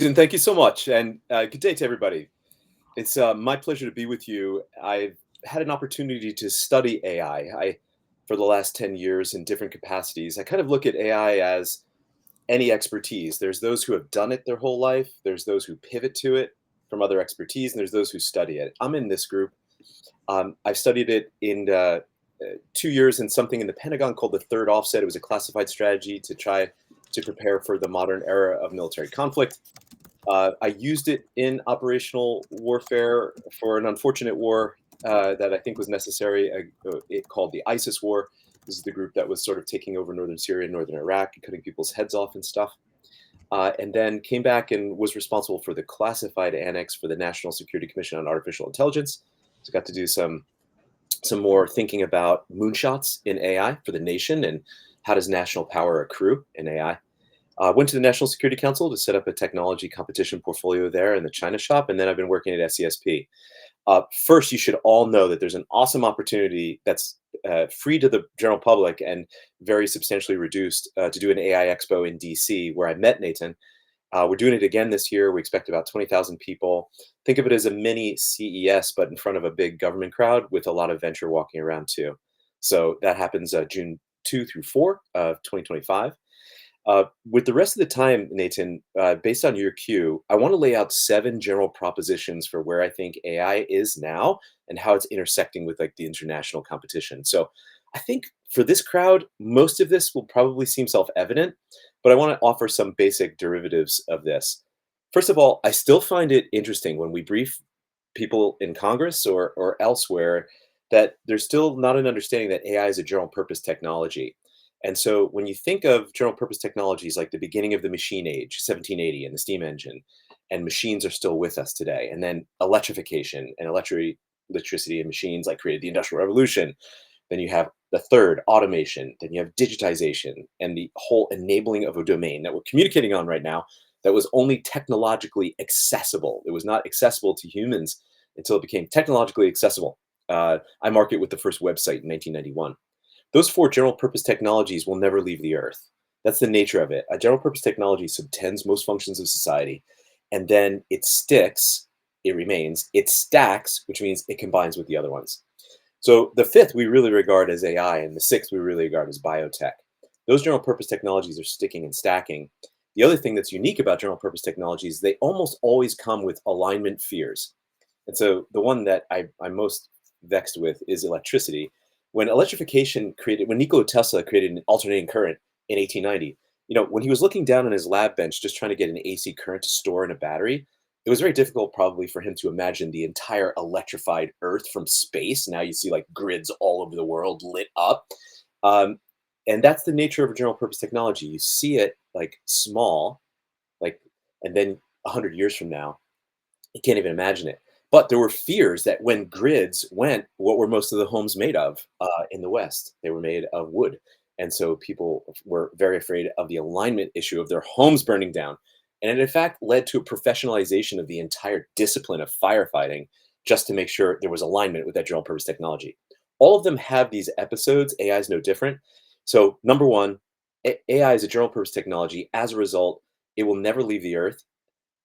And thank you so much. And good day to everybody. It's my pleasure to be with you. I've had an opportunity to study AI for the last 10 years in different capacities. I kind of look at AI as any expertise. There's those who have done it their whole life, there's those who pivot to it from other expertise, and there's those who study it. I'm in this group. I've studied it in 2 years in something in the Pentagon called the third offset. It was a classified strategy to try to prepare for the modern era of military conflict. I used it in operational warfare for an unfortunate war that I think was necessary. It called the ISIS war. This is the group that was sort of taking over northern Syria and northern Iraq, and cutting people's heads off and stuff. And then came back and was responsible for the classified annex for the National Security Commission on Artificial Intelligence. So got to do some more thinking about moonshots in AI for the nation and how does national power accrue in AI. Went to the National Security Council to set up a technology competition portfolio there in the China shop, and then I've been working at SCSP. First, you should all know that there's an awesome opportunity that's free to the general public and very substantially reduced to do an AI Expo in DC, where I met Nathan. We're doing it again this year. We expect about 20,000 people. Think of it as a mini CES, but in front of a big government crowd with a lot of venture walking around too. So that happens June 2 through 4 of 2025. With the rest of the time, Nathan, based on your cue, I want to lay out seven general propositions for where I think AI is now and how it's intersecting with like the international competition. So I think for this crowd, most of this will probably seem self-evident, but I want to offer some basic derivatives of this. First of all, I still find it interesting when we brief people in Congress or elsewhere that there's still not an understanding that AI is a general purpose technology. And so when you think of general purpose technologies like the beginning of the machine age, 1780, and the steam engine, and machines are still with us today, and then electrification and electricity and machines like created the Industrial Revolution. Then you have the third, automation. Then you have digitization and the whole enabling of a domain that we're communicating on right now that was only technologically accessible. It was not accessible to humans until it became technologically accessible. I mark it with the first website in 1991. Those four general purpose technologies will never leave the earth. That's the nature of it. A general purpose technology subtends most functions of society, and then it sticks, it remains, it stacks, which means it combines with the other ones. So the fifth we really regard as AI, and the sixth we really regard as biotech. Those general purpose technologies are sticking and stacking. The other thing that's unique about general purpose technologies, they almost always come with alignment fears. And so the one that I'm most vexed with is electricity. When electrification created, when Nikola Tesla created an alternating current in 1890, when he was looking down on his lab bench just trying to get an AC current to store in a battery, it was very difficult probably for him to imagine the entire electrified Earth from space. Now you see like grids all over the world lit up. Um, and that's the nature of a general purpose technology. You see it like small, like, and then 100 years from now, you can't even imagine it. But there were fears that when grids went, what were most of the homes made of in the West? They were made of wood. And so people were very afraid of the alignment issue of their homes burning down. And it, in fact, led to a professionalization of the entire discipline of firefighting just to make sure there was alignment with that general purpose technology. All of them have these episodes. AI is no different. So, number one, AI is a general purpose technology. As a result, it will never leave the earth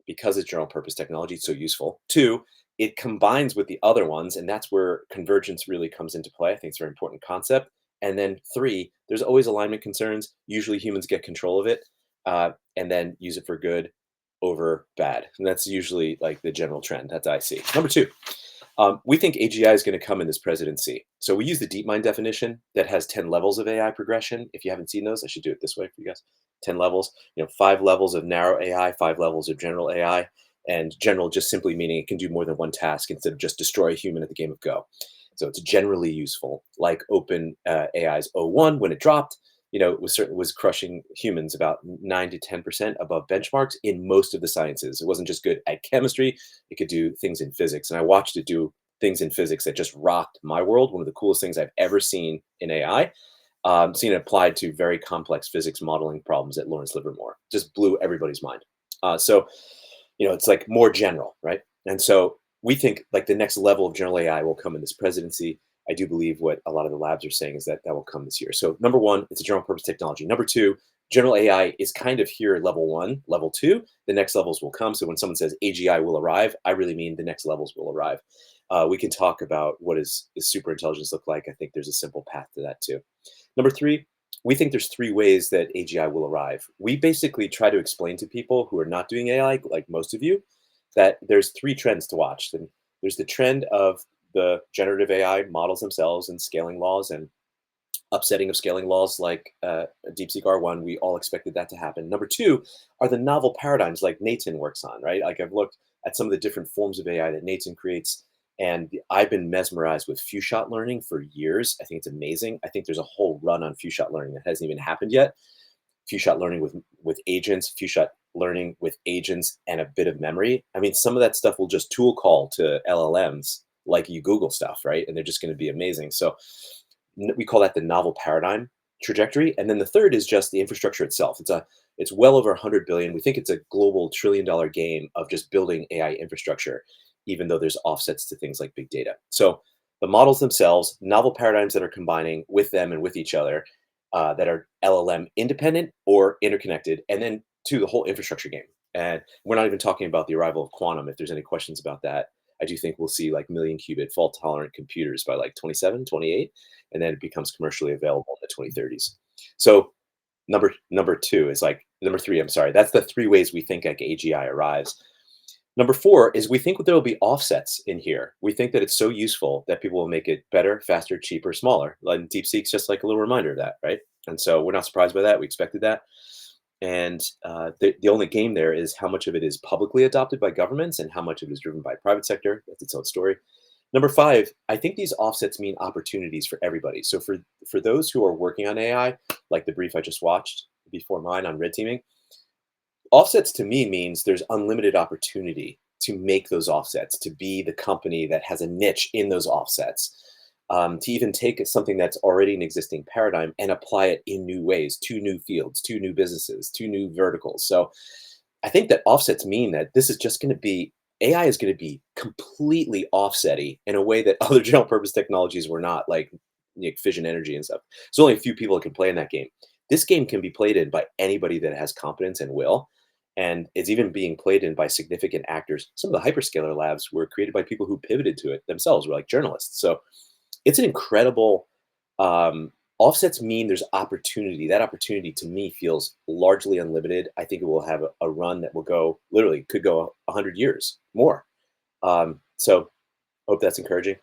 because it's general purpose technology, it's so useful. Two, it combines with the other ones, and that's where convergence really comes into play. I think it's a very important concept. And then three, there's always alignment concerns. Usually humans get control of it and then use it for good over bad. And that's usually like the general trend that I see. Number two, we think AGI is going to come in this presidency. So we use the DeepMind definition that has 10 levels of AI progression. If you haven't seen those, I should do it this way for you guys. 10 levels, 5 levels of narrow AI, 5 levels of general AI. And general just simply meaning it can do more than one task instead of just destroy a human at the game of Go. So it's generally useful, like Open AI's O1 when it dropped. It was crushing humans about 9 to 10% above benchmarks in most of the sciences. It wasn't just good at chemistry; it could do things in physics. And I watched it do things in physics that just rocked my world. One of the coolest things I've ever seen in AI. Seen it applied to very complex physics modeling problems at Lawrence Livermore. Just blew everybody's mind. So it's like more general, right? And so we think like the next level of general AI will come in this presidency. I do believe what a lot of the labs are saying is that that will come this year. So number one, it's a general purpose technology. Number two, General AI is kind of here at level one, level two. The next levels will come. So when someone says AGI will arrive, I really mean the next levels will arrive. We can talk about what is super intelligence look like. I think there's a simple path to that too. Number three, we think there's three ways that AGI will arrive. We basically try to explain to people who are not doing AI, like most of you, that there's three trends to watch. And there's the trend of the generative AI models themselves and scaling laws and upsetting of scaling laws like DeepSeek R1. We all expected that to happen. Number two are the novel paradigms like Nathan works on, right? Like I've looked at some of the different forms of AI that Nathan creates, and I've been mesmerized with few shot learning for years. I think it's amazing. I think there's a whole run on few shot learning that hasn't even happened yet. Few shot learning with agents, few shot learning with agents and a bit of memory. I mean, some of that stuff will just tool call to LLMs like you Google stuff, right? And they're just going to be amazing. So we call that the novel paradigm trajectory. And then the third is just the infrastructure itself. It's well over 100 billion. We think it's a global $1 trillion game of just building AI infrastructure, even though there's offsets to things like big data. So the models themselves, novel paradigms that are combining with them and with each other, that are LLM independent or interconnected, and then to the whole infrastructure game. And we're not even talking about the arrival of quantum. If there's any questions about that, I do think we'll see like million qubit fault tolerant computers by like 27, 28, and then it becomes commercially available in the 2030s. So number two is like number three. I'm sorry. That's the three ways we think like AGI arrives. Number four is we think there will be offsets in here. We think that it's so useful that people will make it better, faster, cheaper, smaller. And DeepSeek's just like a little reminder of that, right? And so we're not surprised by that. We expected that. And the only game there is how much of it is publicly adopted by governments and how much of it is driven by private sector. That's its own story. Number five, I think these offsets mean opportunities for everybody. So for those who are working on AI, like the brief I just watched before mine on red teaming, offsets to me means there's unlimited opportunity to make those offsets, to be the company that has a niche in those offsets, to even take something that's already an existing paradigm and apply it in new ways to new fields, to new businesses, to new verticals. So I think that offsets mean that this is just going to be AI is going to be completely offsetty in a way that other general purpose technologies were not, like fission energy and stuff. There's only a few people that can play in that game. This game can be played in by anybody that has competence and will. And it's even being played in by significant actors. Some of the hyperscaler labs were created by people who pivoted to it themselves, were like journalists. So it's an incredible offsets mean there's opportunity. That opportunity to me feels largely unlimited. I think it will have a run that will go literally could go 100 years more. So hope that's encouraging.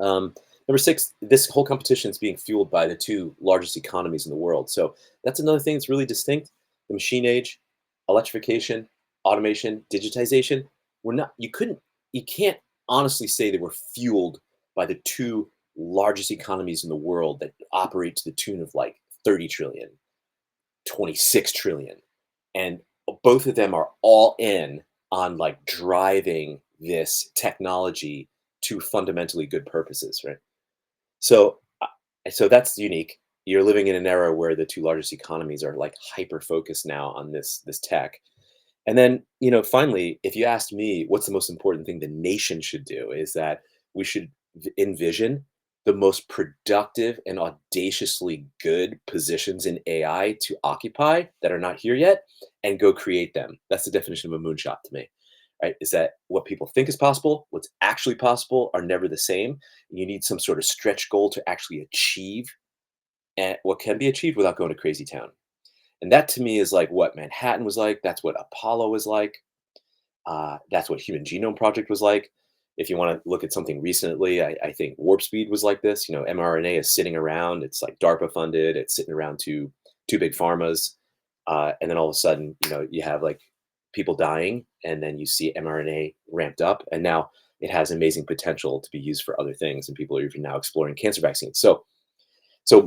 Number six, this whole competition is being fueled by the two largest economies in the world. So that's another thing that's really distinct. The machine age, electrification, automation, digitization. We're not. You can't honestly say they were fueled by the two largest economies in the world that operate to the tune of like 30 trillion, 26 trillion, and both of them are all in on like driving this technology to fundamentally good purposes, right? So, so that's unique. You're living in an era where the two largest economies are like hyper focused now on this tech. And then, finally, if you asked me what's the most important thing the nation should do, is that we should envision the most productive and audaciously good positions in AI to occupy that are not here yet and go create them. That's the definition of a moonshot to me, right? Is that what people think is possible, what's actually possible are never the same. You need some sort of stretch goal to actually achieve and what can be achieved without going to crazy town. And that to me is like what Manhattan was like. That's what Apollo was like. That's what Human Genome Project was like. If you want to look at something recently, I think Warp Speed was like this. mRNA is sitting around. It's like DARPA funded. It's sitting around two big pharmas, and then all of a sudden, you have like people dying, and then you see mRNA ramped up, and now it has amazing potential to be used for other things, and people are even now exploring cancer vaccines. So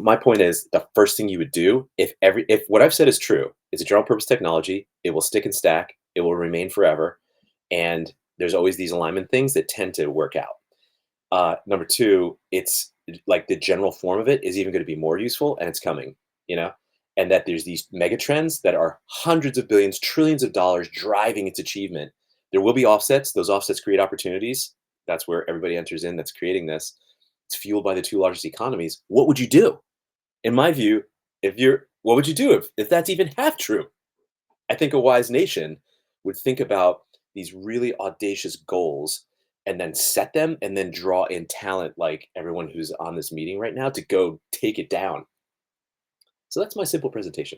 my point is, the first thing you would do if what I've said is true, it's a general purpose technology. It will stick and stack. It will remain forever, and there's always these alignment things that tend to work out. Number two, it's like the general form of it is even going to be more useful, and it's coming. You know, and that there's these mega trends that are hundreds of billions, trillions of dollars driving its achievement. There will be offsets. Those offsets create opportunities. That's where everybody enters in. That's creating this. It's fueled by the two largest economies. What would you do? In my view, if you're What would you do if that's even half true? I think a wise nation would think about these really audacious goals and then set them and then draw in talent like everyone who's on this meeting right now to go take it down. So that's my simple presentation.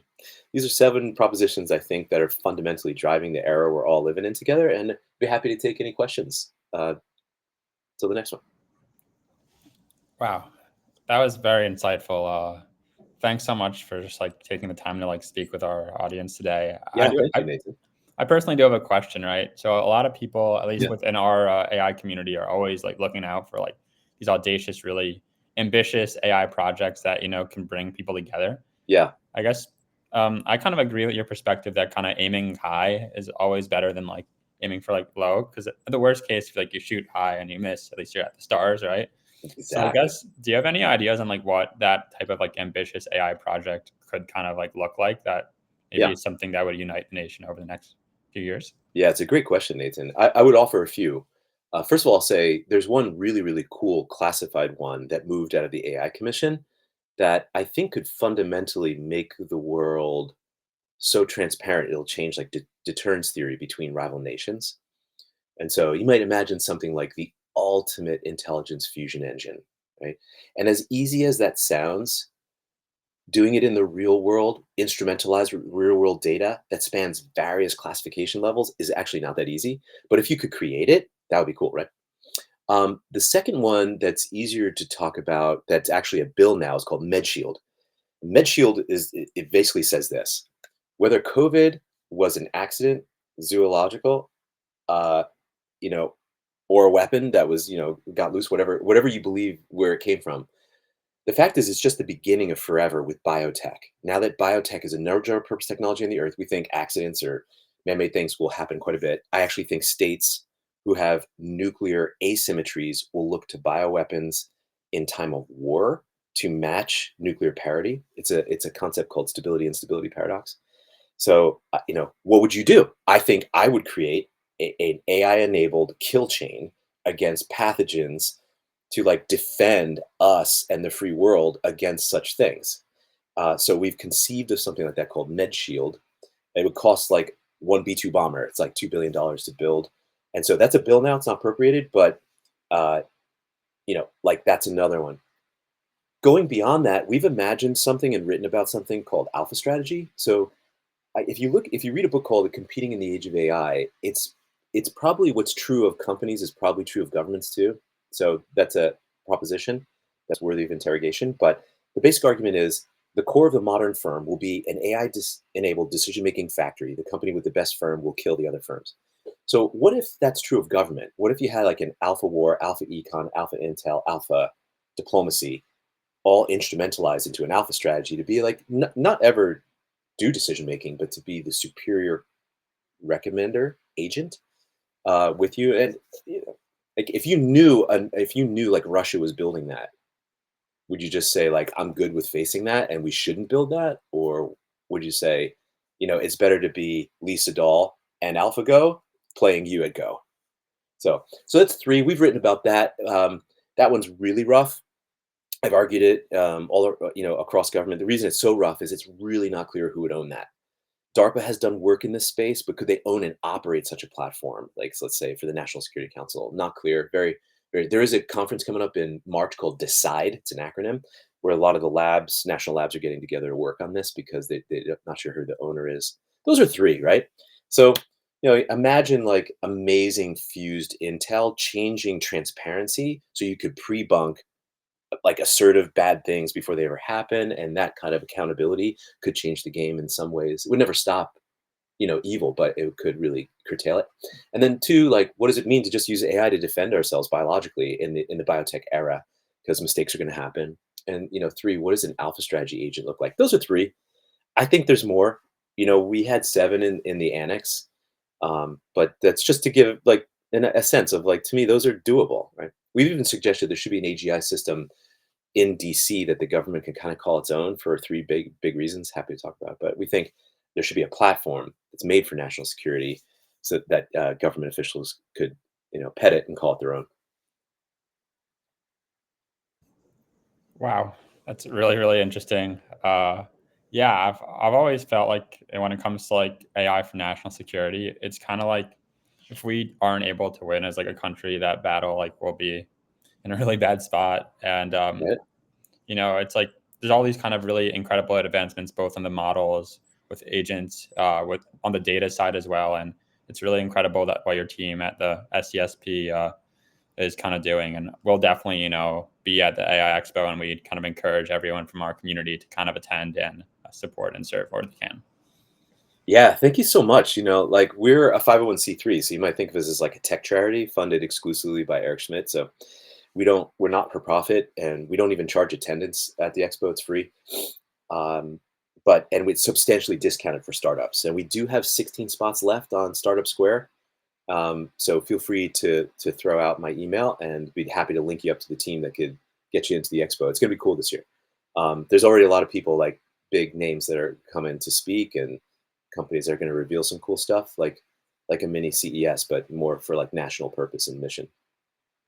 These are seven propositions I think that are fundamentally driving the era we're all living in together, and be happy to take any questions. Till the next one. Wow, that was very insightful. Thanks so much for just like taking the time to like speak with our audience today. Yeah, thank you, Nathan. I personally do have a question, right? So a lot of people, at least Yeah, within our AI community, are always like looking out for like these audacious, really ambitious AI projects that can bring people together. yeah, I guess I kind of agree with your perspective that kind of aiming high is always better than like aiming for like low, because in the worst case, if like you shoot high and you miss, at least you're at the stars, right? So I exactly. guess, do you have any ideas on like what that type of like ambitious AI project could kind of like look like, that maybe Yeah. is something that would unite the nation over the next few years? Yeah, it's a great question, Nathan. I would offer a few. First of all, I'll say there's one really, really cool classified one that moved out of the AI Commission that I think could fundamentally make the world so transparent it'll change like deterrence theory between rival nations. And so you might imagine something like the ultimate intelligence fusion engine, right? And as easy as that sounds, doing it in the real world, instrumentalized real world data that spans various classification levels is actually not that easy. But if you could create it, that would be cool, right? The second one that's easier to talk about, that's actually a bill now, is called MedShield. MedShield it basically says this: whether COVID was an accident, zoological, uh, you know, or a weapon that was got loose, whatever you believe where it came from, the fact is, it's just the beginning of forever with biotech. Now that biotech is a no general purpose technology on the earth, we think accidents or man made things will happen quite a bit. I actually think states who have nuclear asymmetries will look to bioweapons in time of war to match nuclear parity. It's a concept called stability and stability paradox. So, what would you do? I think I would create an AI enabled kill chain against pathogens to like defend us and the free world against such things. So we've conceived of something like that called MedShield. It would cost like one B-2 bomber. It's like $2 billion to build. And so that's a bill now. It's not appropriated, but uh, like that's another one. Going beyond that, we've imagined something and written about something called alpha strategy. So if you read a book called Competing in the Age of AI, it's probably what's true of companies is probably true of governments too. So that's a proposition that's worthy of interrogation. But the basic argument is the core of the modern firm will be an AI enabled decision making factory. The company with the best firm will kill the other firms. So what if that's true of government? What if you had like an alpha war, alpha econ, alpha intel, alpha diplomacy, all instrumentalized into an alpha strategy to be like not ever do decision making, but to be the superior recommender agent with you. And like if you knew like Russia was building that, would you just say like I'm good with facing that and we shouldn't build that, or would you say it's better to be Lisa Doll and AlphaGo playing you at Go? So that's three. We've written about that. That one's really rough. I've argued it across government. The reason it's so rough is it's really not clear who would own that. DARPA has done work in this space, but could they own and operate such a platform? Like, so let's say for the National Security Council, not clear. Very, very. There is a conference coming up in March called Decide. It's an acronym where a lot of the labs, national labs, are getting together to work on this because they're not sure who the owner is. Those are three, right? So, imagine like amazing fused intel, changing transparency, so you could pre-bunk like assertive bad things before they ever happen, and that kind of accountability could change the game in some ways. It would never stop evil, but it could really curtail it. And then two, like what does it mean to just use AI to defend ourselves biologically in the biotech era, because mistakes are going to happen. And three, what does an alpha strategy agent look like? Those are three. I think there's more. We had seven in the annex, but that's just to give like a sense of like, to me those are doable, right? We've even suggested there should be an AGI system in DC that the government can kind of call its own for three big reasons. Happy to talk about it. But we think there should be a platform that's made for national security, so that government officials could pet it and call it their own. Wow, that's really, really interesting. Yeah, I've always felt like when it comes to like AI for national security, it's kind of like if we aren't able to win as like a country, that battle like will be in a really bad spot. And Right? it's like there's all these kind of really incredible advancements, both on the models with agents, with on the data side as well. And it's really incredible that what your team at the SCSP is kind of doing. And we'll definitely, be at the AI Expo, and we kind of encourage everyone from our community to kind of attend and support and serve where they can. Yeah, thank you so much. Like we're a 501(c)(3), so you might think of us as like a tech charity funded exclusively by Eric Schmidt. So we're not for profit, and we don't even charge attendance at the expo. It's free. Um, and it's substantially discounted for startups. And we do have 16 spots left on Startup Square. So feel free to throw out my email, and we'd happy to link you up to the team that could get you into the expo. It's going to be cool this year. There's already a lot of people like big names that are coming to speak, and companies that are going to reveal some cool stuff, like a mini CES, but more for like national purpose and mission.